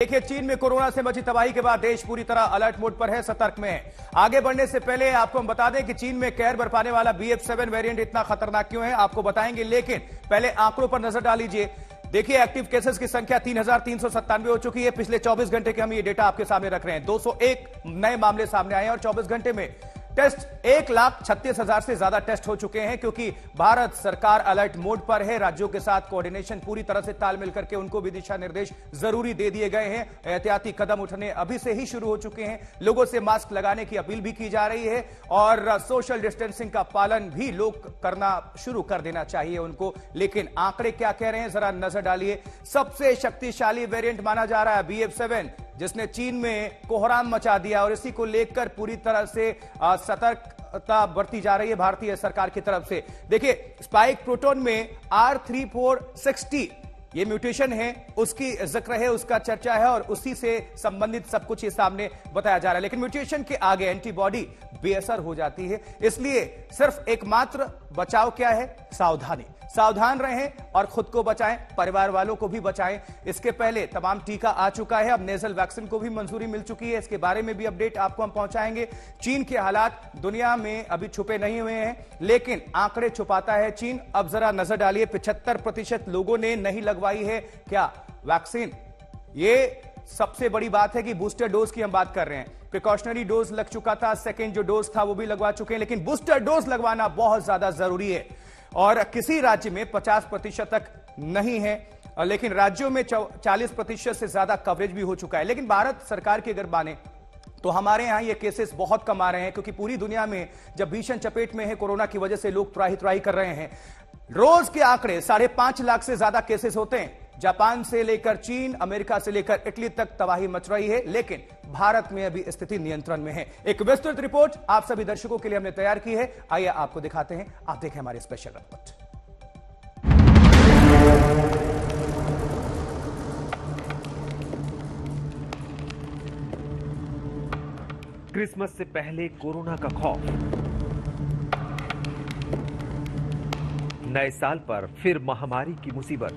देखिए, चीन में कोरोना से मची तबाही के बाद देश पूरी तरह अलर्ट मोड पर है, सतर्क में है। आगे बढ़ने से पहले आपको हम बता दें कि चीन में कहर बरपाने वाला BF7 वेरिएंट इतना खतरनाक क्यों है, आपको बताएंगे। लेकिन पहले आंकड़ों पर नजर डाल लीजिए। देखिए, एक्टिव केसेस की संख्या 3,397 हो चुकी है। पिछले 24 घंटे के हम ये डेटा आपके सामने रख रहे हैं। 201 नए मामले सामने आए हैं और 24 घंटे में टेस्ट 1,36,000 से ज्यादा टेस्ट हो चुके हैं, क्योंकि भारत सरकार अलर्ट मोड पर है। राज्यों के साथ कोऑर्डिनेशन पूरी तरह से तालमेल करके उनको भी दिशा निर्देश जरूरी दे दिए गए हैं। एहतियाती कदम उठने अभी से ही शुरू हो चुके हैं। लोगों से मास्क लगाने की अपील भी की जा रही है और सोशल डिस्टेंसिंग का पालन भी लोग करना शुरू कर देना चाहिए उनको। लेकिन आंकड़े क्या कह रहे हैं, जरा नजर डालिए। सबसे शक्तिशाली वेरिएंट माना जा रहा है BF7, जिसने चीन में कोहराम मचा दिया और इसी को लेकर पूरी तरह से सतर्कता बरती जा रही है भारतीय सरकार की तरफ से। देखिए, स्पाइक प्रोटोन में R3460 ये म्यूटेशन है, उसकी जिक्र है, उसका चर्चा है और उसी से संबंधित सब कुछ ये सामने बताया जा रहा है। लेकिन म्यूटेशन के आगे एंटीबॉडी बेअसर हो जाती है। इसलिए सिर्फ एकमात्र बचाव क्या है? सावधानी। सावधान रहें और खुद को बचाएं, परिवार वालों को भी बचाएं। इसके पहले तमाम टीका आ चुका है, अब नेजल वैक्सीन को भी मंजूरी मिल चुकी है। इसके बारे में भी अपडेट आपको हम पहुंचाएंगे। चीन के हालात दुनिया में अभी छुपे नहीं हुए हैं, लेकिन आंकड़े छुपाता है चीन। अब जरा नजर डालिए, 75% लोगों ने नहीं लगवाई है क्या वैक्सीन। ये सबसे बड़ी बात है कि बूस्टर डोज की हम बात कर रहे हैं। प्रिकॉशनरी डोज लग चुका था, सेकेंड जो डोज था वो भी लगवा चुके हैं, लेकिन बूस्टर डोज लगवाना बहुत ज्यादा जरूरी है। और किसी राज्य में 50% तक नहीं है, लेकिन राज्यों में 40% से ज्यादा कवरेज भी हो चुका है। लेकिन भारत सरकार की अगर माने तो हमारे यहां ये केसेस बहुत कम आ रहे हैं, क्योंकि पूरी दुनिया में जब भीषण चपेट में है कोरोना की वजह से लोग त्राही त्राही कर रहे हैं। रोज के आंकड़े 5.5 लाख से ज्यादा केसेस होते हैं। जापान से लेकर चीन, अमेरिका से लेकर इटली तक तबाही मच रही है, लेकिन भारत में अभी स्थिति नियंत्रण में है। एक विस्तृत रिपोर्ट आप सभी दर्शकों के लिए हमने तैयार की है, आइए आपको दिखाते हैं। आप देखें हमारी स्पेशल रिपोर्ट। क्रिसमस से पहले कोरोना का खौफ, नए साल पर फिर महामारी की मुसीबत।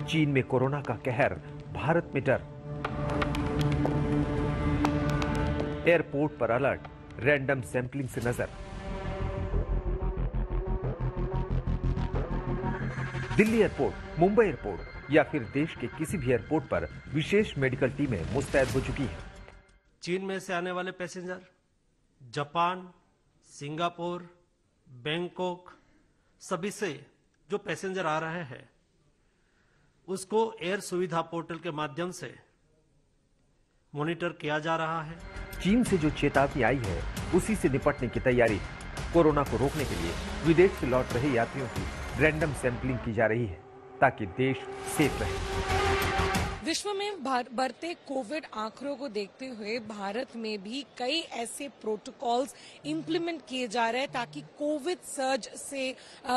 चीन में कोरोना का कहर, भारत में डर। एयरपोर्ट पर अलर्ट, रैंडम सैंपलिंग से नजर। दिल्ली एयरपोर्ट, मुंबई एयरपोर्ट या फिर देश के किसी भी एयरपोर्ट पर विशेष मेडिकल टीमें मुस्तैद हो चुकी हैं। चीन में से आने वाले पैसेंजर जापान, सिंगापुर, बैंकॉक सभी से जो पैसेंजर आ रहे हैं उसको एयर सुविधा पोर्टल के माध्यम से मॉनिटर किया जा रहा है। चीन से जो चेतावनी आई है उसी से निपटने की तैयारी। कोरोना को रोकने के लिए विदेश से लौट रहे यात्रियों की रैंडम सैंपलिंग की जा रही है, ताकि देश सेफ रहे। विश्व में बढ़ते कोविड आंकड़ों को देखते हुए भारत में भी कई ऐसे प्रोटोकॉल्स इंप्लीमेंट किए जा रहे हैं ताकि कोविड सर्ज से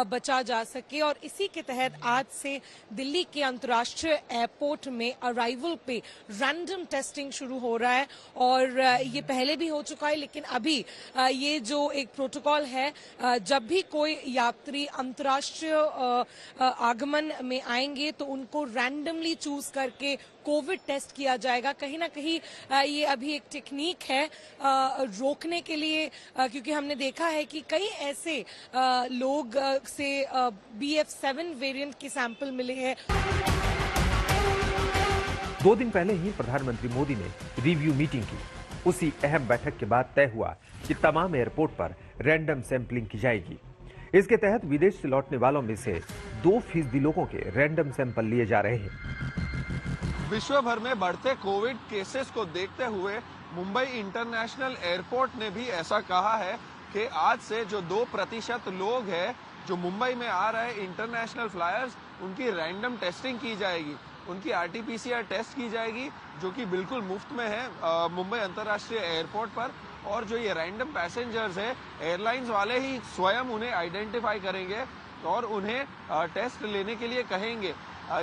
बचा जा सके। और इसी के तहत आज से दिल्ली के अंतर्राष्ट्रीय एयरपोर्ट में अराइवल पे रैंडम टेस्टिंग शुरू हो रहा है। और ये पहले भी हो चुका है, लेकिन अभी ये जो एक प्रोटोकॉल है, जब भी कोई यात्री अंतर्राष्ट्रीय आगमन में आएंगे तो उनको रैंडमली चूज करके कोविड टेस्ट किया जाएगा। कहीं ना कहीं ये अभी एक टेक्निक है रोकने के लिए, क्योंकि हमने देखा है कि कई ऐसे लोग से BF7 वेरिएंट के सैंपल मिले हैं। 2 दिन पहले ही प्रधानमंत्री मोदी ने रिव्यू मीटिंग की। उसी अहम बैठक के बाद तय हुआ कि तमाम एयरपोर्ट पर रैंडम सैंपलिंग की जाएगी। इसके तहत विदेश से लौटने वालों में से 2% लोगों के रैंडम सैंपल लिए जा रहे हैं। विश्व भर में बढ़ते कोविड केसेस को देखते हुए मुंबई इंटरनेशनल एयरपोर्ट ने भी ऐसा कहा है कि आज से जो 2% लोग हैं जो मुंबई में आ रहे इंटरनेशनल फ्लायर्स, उनकी रैंडम टेस्टिंग की जाएगी। उनकी RT-PCR टेस्ट की जाएगी, जो कि बिल्कुल मुफ्त में है मुंबई अंतर्राष्ट्रीय एयरपोर्ट पर। और जो ये रैंडम पैसेंजर्स है, एयरलाइंस वाले ही स्वयं उन्हें आइडेंटिफाई करेंगे और उन्हें टेस्ट लेने के लिए कहेंगे।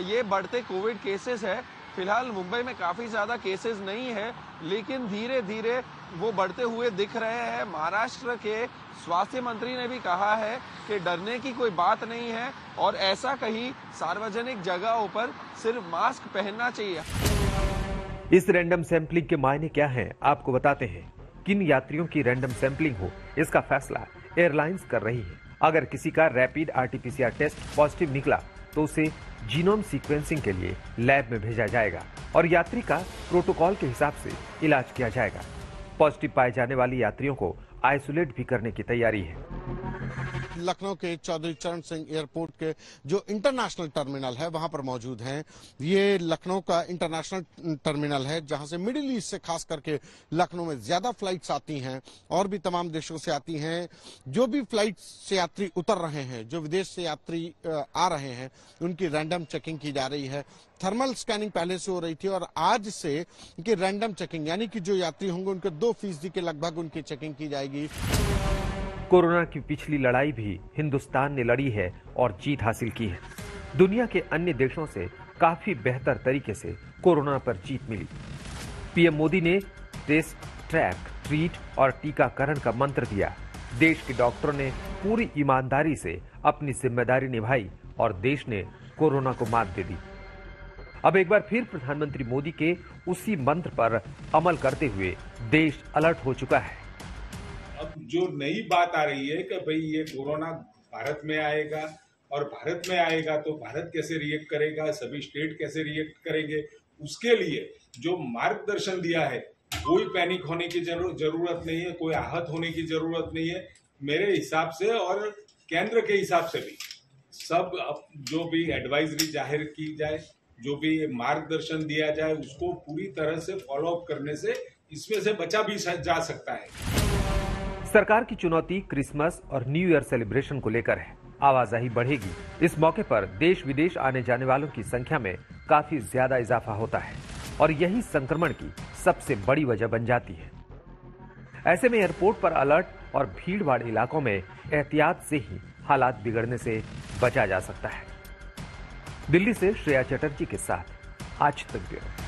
ये बढ़ते कोविड केसेस है, फिलहाल मुंबई में काफी ज्यादा केसेस नहीं है, लेकिन धीरे धीरे वो बढ़ते हुए दिख रहे हैं। महाराष्ट्र के स्वास्थ्य मंत्री ने भी कहा है कि डरने की कोई बात नहीं है और ऐसा कहीं सार्वजनिक जगहों पर सिर्फ मास्क पहनना चाहिए। इस रैंडम सैंपलिंग के मायने क्या हैं, आपको बताते हैं। किन यात्रियों की रैंडम सैंपलिंग हो, इसका फैसला एयरलाइंस कर रही है। अगर किसी का रैपिड आरटीपीसीआर टेस्ट पॉजिटिव निकला तो उसे जीनोम सीक्वेंसिंग के लिए लैब में भेजा जाएगा और यात्री का प्रोटोकॉल के हिसाब से इलाज किया जाएगा। पॉजिटिव पाए जाने वाली यात्रियों को आइसोलेट भी करने की तैयारी है। लखनऊ के चौधरी चरण सिंह एयरपोर्ट के जो इंटरनेशनल टर्मिनल है वहां पर मौजूद हैं। ये लखनऊ का इंटरनेशनल टर्मिनल है जहां से मिडिल ईस्ट से खास करके लखनऊ में ज्यादा फ्लाइट्स आती हैं और भी तमाम देशों से आती हैं। जो भी फ्लाइट से यात्री उतर रहे हैं, जो विदेश से यात्री आ रहे हैं, उनकी रैंडम चेकिंग की जा रही है। थर्मल स्कैनिंग पहले से हो रही थी और आज से इनकी रैंडम चेकिंग यानी कि जो यात्री होंगे उनके 2% के लगभग उनकी चेकिंग की जाएगी। कोरोना की पिछली लड़ाई भी हिंदुस्तान ने लड़ी है और जीत हासिल की है। दुनिया के अन्य देशों से काफी बेहतर तरीके से कोरोना पर जीत मिली। पीएम मोदी ने टेस्ट, ट्रैक, ट्रीट और टीकाकरण का मंत्र दिया। देश के डॉक्टरों ने पूरी ईमानदारी से अपनी जिम्मेदारी निभाई और देश ने कोरोना को मात दे दी। अब एक बार फिर प्रधानमंत्री मोदी के उसी मंत्र पर अमल करते हुए देश अलर्ट हो चुका है। अब जो नई बात आ रही है कि भाई ये कोरोना भारत में आएगा और भारत में आएगा तो भारत कैसे रिएक्ट करेगा, सभी स्टेट कैसे रिएक्ट करेंगे, उसके लिए जो मार्गदर्शन दिया है, कोई पैनिक होने की जरूरत नहीं है, कोई आहत होने की जरूरत नहीं है। मेरे हिसाब से और केंद्र के हिसाब से भी सब जो भी एडवाइजरी जाहिर की जाए, जो भी मार्गदर्शन दिया जाए, उसको पूरी तरह से फॉलो अप करने से इसमें से बचा भी जा सकता है। सरकार की चुनौती क्रिसमस और न्यू ईयर सेलिब्रेशन को लेकर है। आवाजाही बढ़ेगी। इस मौके पर देश विदेश आने जाने वालों की संख्या में काफी ज्यादा इजाफा होता है और यही संक्रमण की सबसे बड़ी वजह बन जाती है। ऐसे में एयरपोर्ट पर अलर्ट और भीड़-भाड़ इलाकों में एहतियात से ही हालात बिगड़ने से बचा जा सकता है। दिल्ली से श्रेया चटर्जी के साथ आज तक ब्यूरो।